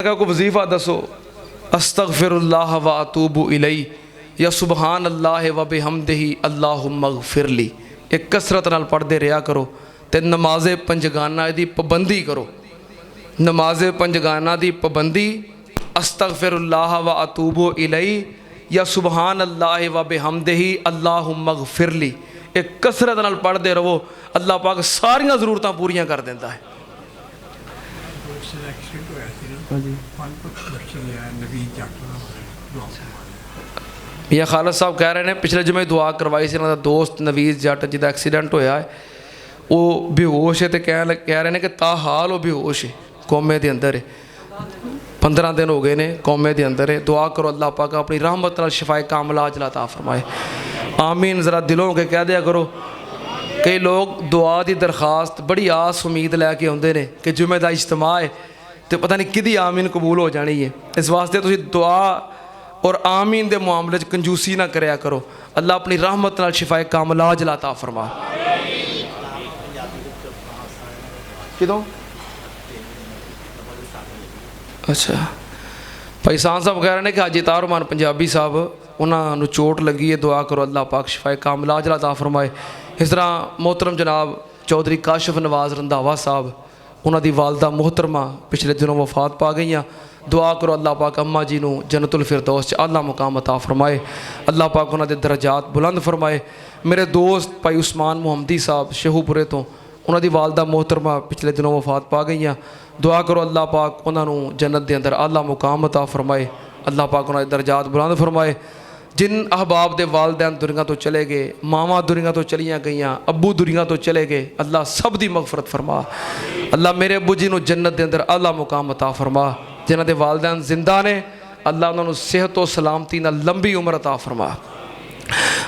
को वजीफ़ा दसो, अस्तगफिरुल्लाह व अतूबु इलैहि या सुबहान अल्लाह व बिहम्दिही अल्लाहुम्मा गफिरली। एक कसरत नाल पढ़ते रहा करो तो नमाज़े पंजगाना की पाबंदी करो। नमाज़े पंजगाना की पाबंदी अस्तगफिरुल्लाह व अतूबु इलैहि या सुबहान अल्लाह व बिहम्दिही अल्लाहुम्मा गफिरली। एक कसरत नाल पढ़ते रहो, अल्लाह पाक सारियां ज़रूरतां पूरियां कर देता है। मियाँ खालिद साहब कह रहे हैं पिछले जुमे दुआ करवाई सी, इन्हां दा दोस्त नवीज़ जट जिहदा एक्सीडेंट होया है, वो बेहोश है तो कह रहे हैं कि ताहाल वो बेहोश है, कौमे के अंदर है, 15 दिन हो गए ने कौमे के अंदर है। दुआ करो अल्लाह पाक अपनी रहमत नाल शिफाए कामिला अजला अता फरमाए। आमीन। ज़रा दिलों के कह दिया करो। कई लोग दुआ की दरखास्त बड़ी आस उम्मीद लैके आते हैं कि जुमे का इज्तमा है तो पता नहीं किदी आमीन कबूल हो जानी है। इस वास्ते तुसीं दुआ और आमीन के मामले कंजूसी ना करया करो। अल्लाह अपनी रहमत नाल शिफाए कामिला अजला अता फरमा। किदों अच्छा भाई सान साहब कह रहे हैं कि हाजी तारमान पंजाबी साहब उन्होंने चोट लगी है, दुआ करो अल्लाह पाक शिफाए कामिला अजला अता फरमाए। इस तरह मोहतरम जनाब चौधरी काशिफ नवाज रंधावा साहब, उन्होंने वालदा मोहतरमा पिछले दिनों वफात पा गई। दुआ करो अल्लाह पाक अम्मा जी नूं जन्नतुल फिरदौस आला मुकाम अता फरमाए। अल्लाह पाक उन्होंने दरजात बुलंद फरमाए। मेरे दोस्त भाई उस्मान मुहम्मदी साहब शेहूपुरे तो, उन्होंने वालदा मोहतरमा पिछले दिनों वफात पा गई। दुआ करो अल्लाह पाक उन्होंने जन्नत के अंदर आला मुकाम अता फरमाए। अल्लाह पाक उन्होंने दरजात बुलंद फरमाए। जिन अहबाब के वालदैन दुनिया तो चले गए, मावां दुनिया तो चलियाँ गई, अब्बू दुनिया तो चले गए, अल्लाह सब दी मगफरत फरमा। अल्लाह मेरे अब्बू जी नूं जन्नत के अंदर आला मुकाम अता फरमा। जिन्हां दे वालदैन जिंदा ने अल्लाह उन्होंने सेहत और सलामती नाल लंबी उम्र अता फरमा।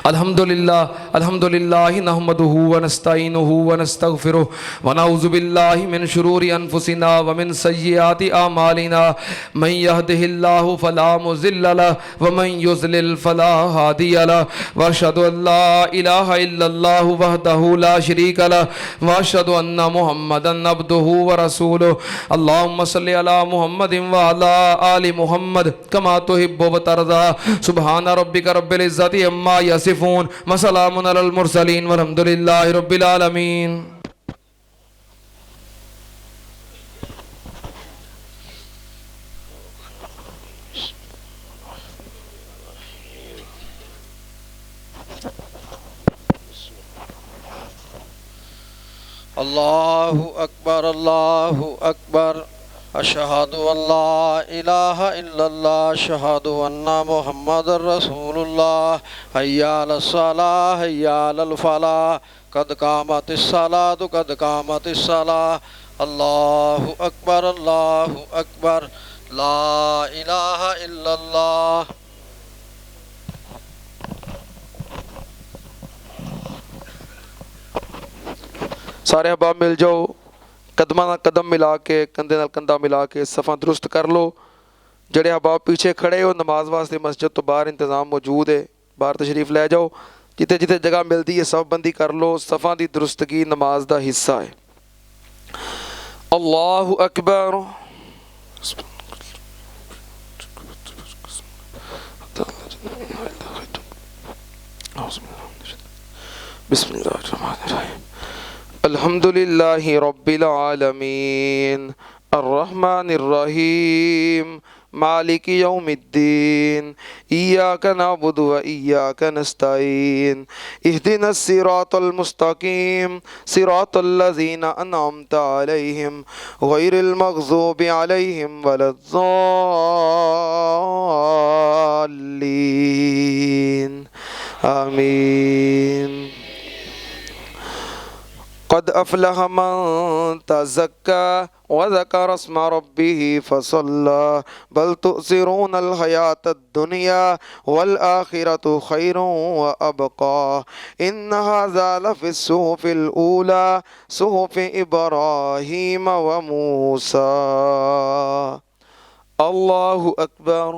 अल्हम्दुलिल्लाह अल्हम्दुलिल्लाह नहमदुहु व नस्तईनुहु व नस्तगफिरुहु व नऊज़ु बिल्लाहि मिन शुरूरि अनफुसिना व मिन सय्यिआति अमालिना मन यहदिहिल्लाहु फला मुज़िल्ल लहु व मन युज़लिल फला हादिय लहु व अशहदु अन ला इलाहा इल्लल्लाहु वहदहु ला शरीका लहु व अशहदु अन्ना मुहम्मदन अब्दुहु व रसूलुहु। अल्लाहुम्मा सल्लि अला मुहम्मदिन व अला आलि मुहम्मद कमा तुहिब्बु व तर्ज़ा। सुब्हान रब्बिका रब्बिल इज़्ज़ति अम्मा यसिफून व सलामुन अलल मुरसलीन वल्हम्दुलिल्लाहि रब्बिल आलमीन। अल्लाहु अकबर अल्लाहु अकबर अशहदु अल्ला इलाहा इल्लल्लाह अशहदु अन्ना मुहम्मदुर रसूलुल्लाह हय्या अलस सलाह हय्या अलल फलाह कद कामतिस सलातु कद कामतिस सलाह। अल्लाहु अकबर ला इलाहा इल्लल्लाह। सारे अहबाब मिल जाओ, कदम ना कदम मिला के कंधे नाल कंधा मिला के सफ़ा दुरुस्त कर लो। जड़े अहबाब पीछे खड़े हो नमाज वास्ते मस्जिद तो बाहर इंतज़ाम मौजूद है, बाहर तशरीफ लै जाओ। जिते जिते जगह मिलती है सब बंदी कर लो। सफ़ा की दुरुस्तगी नमाज का हिस्सा है। अल्लाहु अकबर। बिस्मिल्लाहिर्रहमानिर्रहीम। अल्हम्दुलिल्लाहि रब्बिल आलमीन अर्रहमानिर्रहीम मालिकी यौमिद्दीन इय्याका नअबुदु व इय्याका नस्तईन इहदिनस सिरातल मुस्तकीम सिरातल लज़ीना अनअमता अलैहिम गैरिल मग़ज़ूबि अलैहिम वलद्दाल्लीन आमीन। क़द अफ़लह मन तज़क्का व ज़करा अस्म रब्बिही फ़सल्ला बल तुअ्सिरूनल हयातद दुनिया वल आखिरतु खैरुन व अबक़ा इन्न हाज़ा लफ़िस सुहुफ़िल ऊला सुहुफ़ि इब्राहीम व मूसा। अल्लाहु अकबर।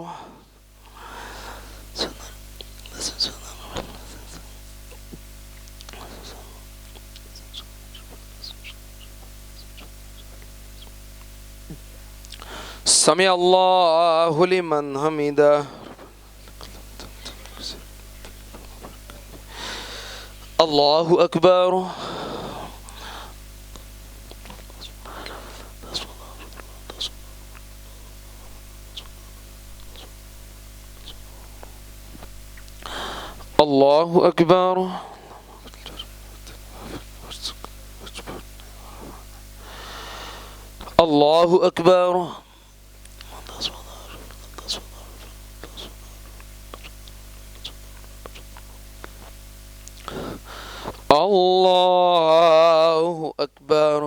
समी अल्लाहु लिमन हमिदा। अल्लाहु अकबर। अल्लाहु अकबर। अल्लाहु अकबर। अल्लाहु अकबर।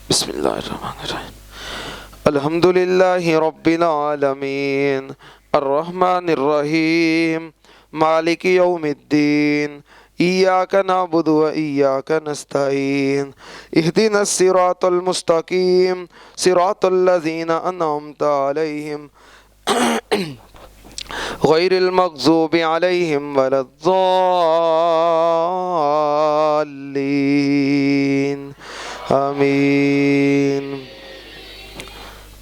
बिस्मिल्लाहिर्रहमानिर्रहीम। अल्हम्दुलिल्लाहि रब्बिल आलमीन अर्रहमानिर्रहीम मालिकि यौमिद्दीन इय्याका नअबुदु व इय्याका नस्तईन इहदिनस सिरातल मुस्तकीम सिरातल लज़ीना अनअमता अलैहिम गैरिल मग़ज़ूबि अलैहिम वलद्दाल्लीन आमीन।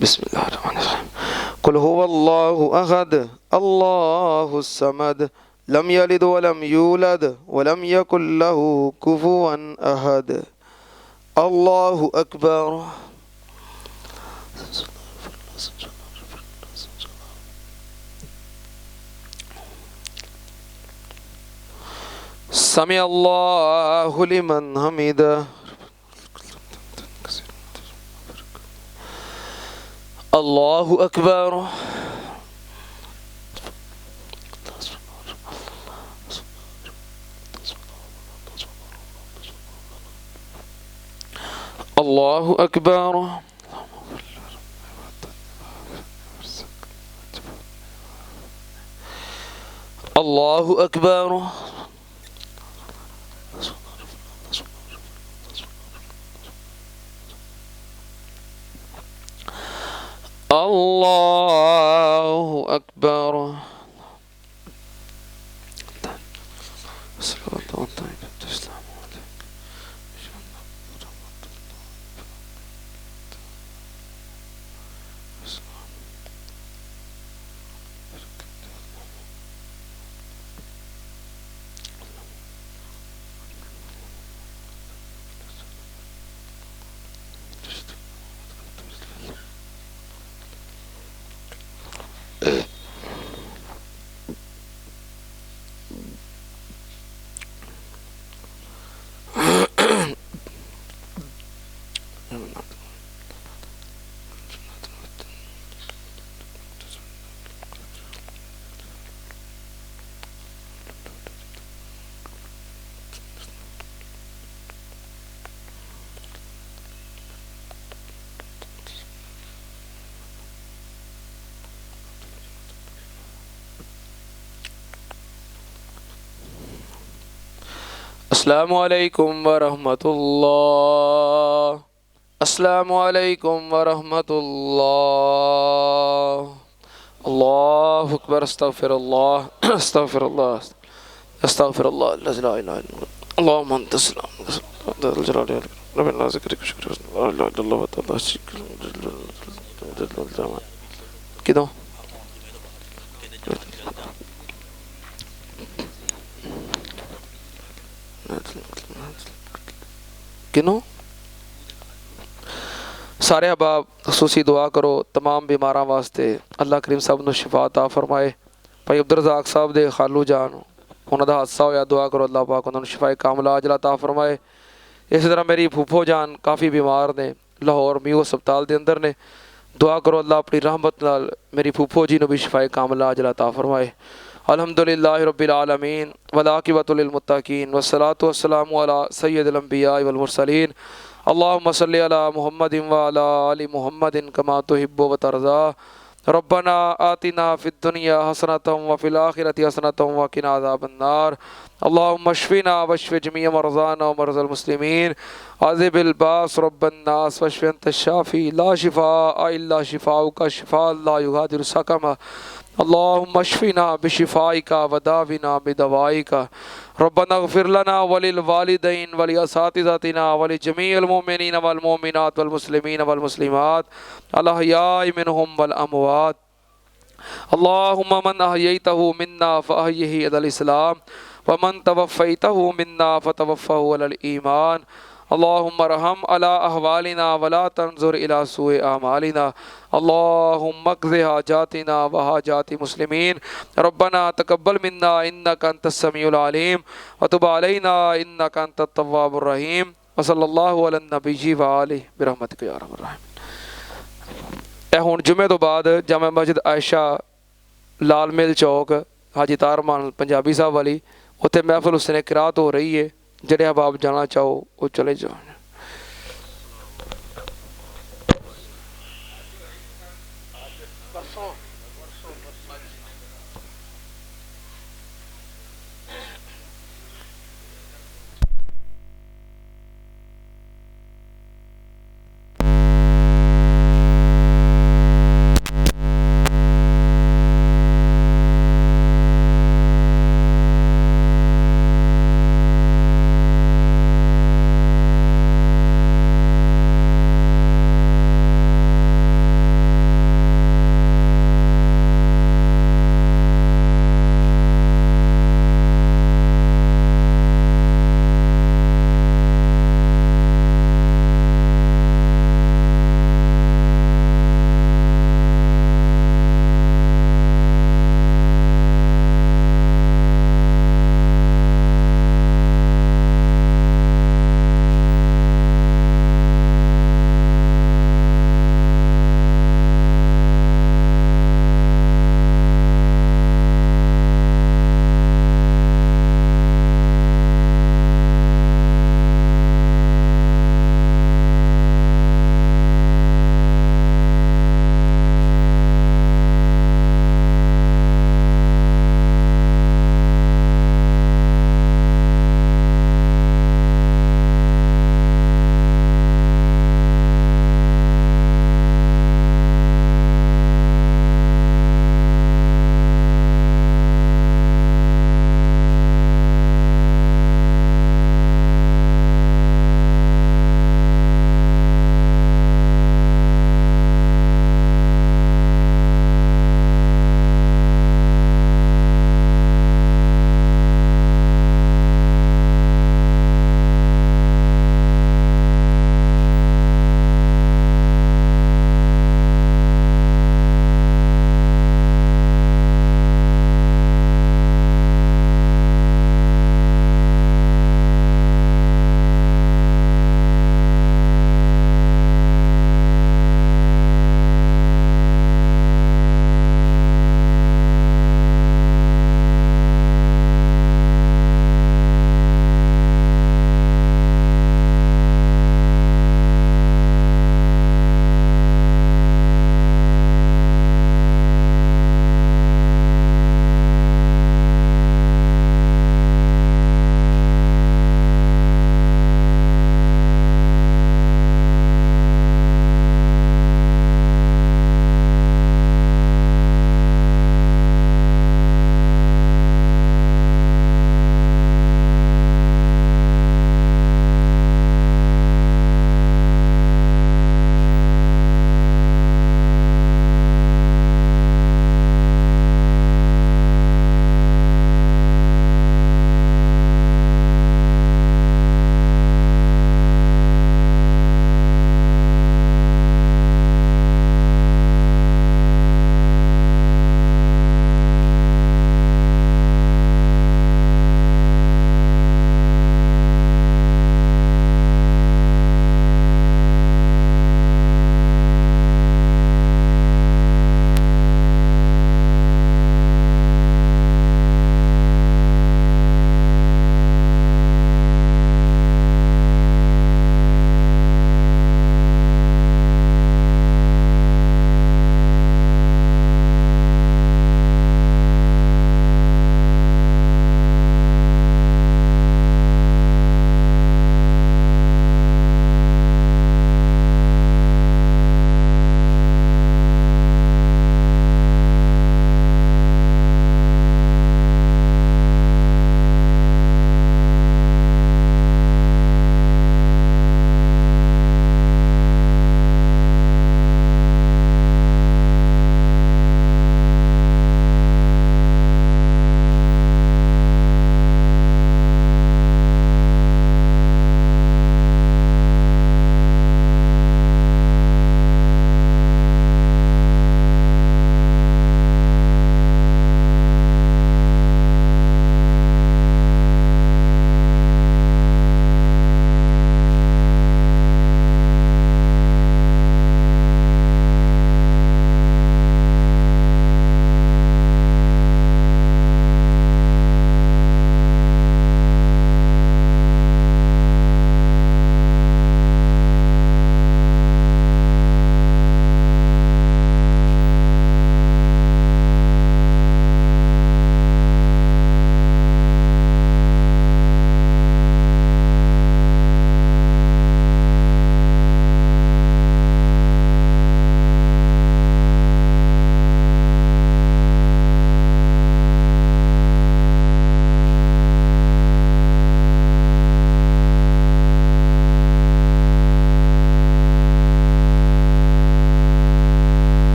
बिस्मिल्लाहिर्रहमानिर्रहीम। कुल हुवल्लाहु अहद अल्लाहुस समद लम यलिद वलम यूलद वलम यकुल लहू कुफुवन अहद। अल्लाहु अकबर। समी अल्लाहु लिमन हमिदा। अल्लाहु अकबर। अल्लाहु अकबर। अल्लाहु अकबर। अल्लाहु अकबर। अस्सलामु अलैकुम व रहमतुल्लाह। अस्सलामु अलैकुम व रहमतुल्लाह। अल्लाहु अकबर। अस्तगफिरुल्लाह अस्तगफिरुल्लाह अस्तगफिरुल्लाह ला इलाहा इल्ला हुवा। अल्लाहुम्मा अंतस सलाम ज़ल जलाली रब्बिना ज़िक्रिक शुक्र ला इलाहा इल्लल्लाह व तआला किदों किनों सारे अहबाब खसूसी दुआ करो तमाम बीमारां वास्ते अल्लाह करीम सब नूं शिफा अता फरमाए। भाई अब्दुल रज़ाक साहब दे खालू जान उन्हां दा हादसा होया, दुआ करो अल्लाह पाक उन्हां नूं शिफाए कामिला अजला अता फरमाए। इस तरह मेरी फूफो जान काफ़ी बीमार ने, लाहौर म्यू हस्पताल दे अंदर ने, दुआ करो अल्लाह अपनी रहमत नाल मेरी फूफो जी नूं भी शिफाए कामिला अजला अता फरमाए। अल्हम्दुलिल्लाहि रब्बिल आलमीन वल आक़िबतु लिल मुत्तक़ीन वस्सलातु वस्सलामु अला सय्यिदिल अंबिया वल मुरसलीन। अल्लाहुम्मा सल्लि अला मुहम्मदिन व अला आलि मुहम्मदिन कमा तुहिब्बु व तर्ज़ा। रब्बना आतिना फिद दुनिया हसनतम व फिल आखिरति हसनतम व क़िना अज़ाबन्नार। अल्लाहुम्मा अश्फिना वश्फि जमीअ मरज़ाना व मरज़ल मुस्लिमीन। अज़िबिल बास रब्बन नास वश्फि अंत शाफ़ी ला शिफ़ाअ इल्ला शिफ़ाउका शिफ़ाअन ला युग़ादिरु सकमा। अल्लाहुम्मा अश्फिना बिशिफाइका वदाविना बिदवाइका रब्बना इग़फिर लना वलिल वालिदैन वलि असातिज़ातिना वलि जमीइल मुमिनीन वल मुमिनात वल मुस्लिमीन वल मुस्लिमात अल अहयाइ मिनहुम वल अमवात अल्लाहुम्मा मन अहयैतहु मिन्ना फ़अहयिही अलल इस्लाम व मन तवफ़्फ़ैतहु मिन्ना फ़तवफ़्फ़हु अलल ईमान अल्लाहुम्मा रहम अला अहवालिना वला तंजुर इला सुए आमालिना अल्लाहुम्मा क़ज़ि हाजातिना व हाजाति मुस्लिमीन रब्बना तक़ब्बल मिन्ना इन्नका अंतस समीउल अलीम व तुब अलैना इन्नका अंतत तव्वाबुर रहीम व सल्लल्लाहु अला नबी व आलिहि बिरहमतिका या अरहमर राहिमीन। ਇਹ ਹੁਣ ਜੁਮੇ ਤੋਂ ਬਾਅਦ ਜਾਮਾ ਮਸजिद आयशा लाल मिल चौक हाजी तारमान पंजाबी साहब वाली उत्थे महफिल हुस्न किरात हो रही है। ਜਿਹੜੇ अहबाब जाना चाहो वो चले जाओ।